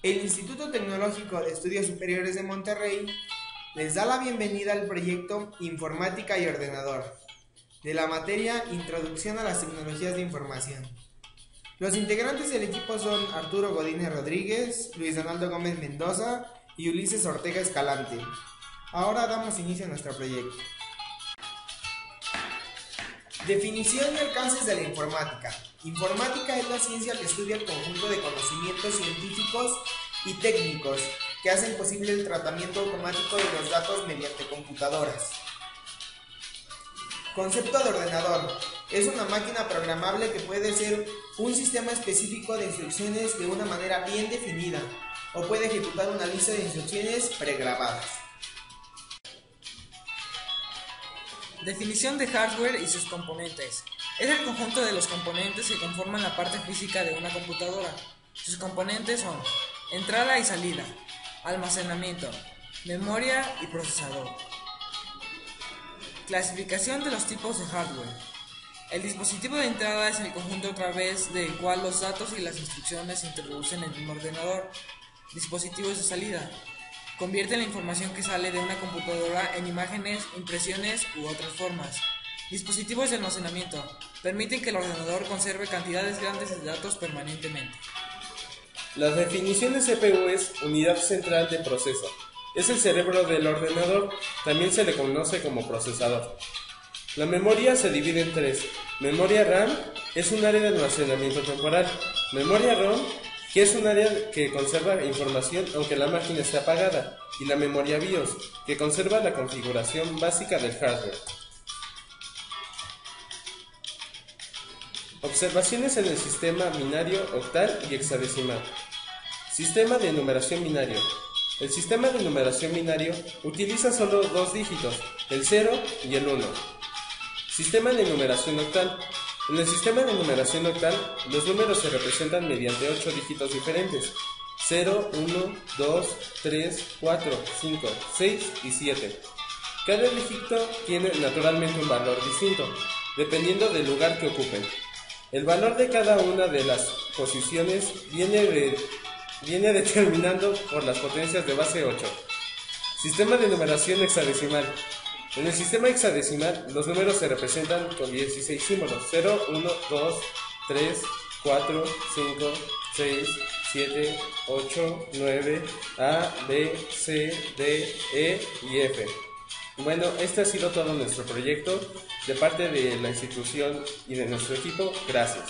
El Instituto Tecnológico de Estudios Superiores de Monterrey les da la bienvenida al proyecto Informática y Ordenador, de la materia Introducción a las Tecnologías de Información. Los integrantes del equipo son Arturo Godínez Rodríguez, Luis Donaldo Gómez Mendoza y Ulises Ortega Escalante. Ahora damos inicio a nuestro proyecto. Definición y alcances de la informática. Informática es la ciencia que estudia el conjunto de conocimientos científicos y técnicos que hacen posible el tratamiento automático de los datos mediante computadoras. Concepto de ordenador. Es una máquina programable que puede ser un sistema específico de instrucciones de una manera bien definida o puede ejecutar una lista de instrucciones pregrabadas. Definición de hardware y sus componentes. Es el conjunto de los componentes que conforman la parte física de una computadora. Sus componentes son entrada y salida, almacenamiento, memoria y procesador. Clasificación de los tipos de hardware. El dispositivo de entrada es el conjunto a través del cual los datos y las instrucciones se introducen en un ordenador. Dispositivos de salida. Convierte la información que sale de una computadora en imágenes, impresiones u otras formas. Dispositivos de almacenamiento. Permiten que el ordenador conserve cantidades grandes de datos permanentemente. La definición de CPU es unidad central de proceso. Es el cerebro del ordenador, también se le conoce como procesador. La memoria se divide en tres. Memoria RAM es un área de almacenamiento temporal. Memoria ROM, que es un área que conserva información aunque la máquina esté apagada, y la memoria BIOS, que conserva la configuración básica del hardware. Observaciones en el sistema binario, octal y hexadecimal. Sistema de numeración binario. El sistema de numeración binario utiliza solo dos dígitos, el 0 y el 1. Sistema de numeración octal. En el sistema de numeración octal, los números se representan mediante 8 dígitos diferentes: 0, 1, 2, 3, 4, 5, 6 y 7. Cada dígito tiene naturalmente un valor distinto, dependiendo del lugar que ocupen. El valor de cada una de las posiciones viene determinado por las potencias de base 8. Sistema de numeración hexadecimal. En el sistema hexadecimal, los números se representan con 16 símbolos: 0, 1, 2, 3, 4, 5, 6, 7, 8, 9, A, B, C, D, E y F. Bueno, este ha sido todo nuestro proyecto. De parte de la institución y de nuestro equipo, gracias.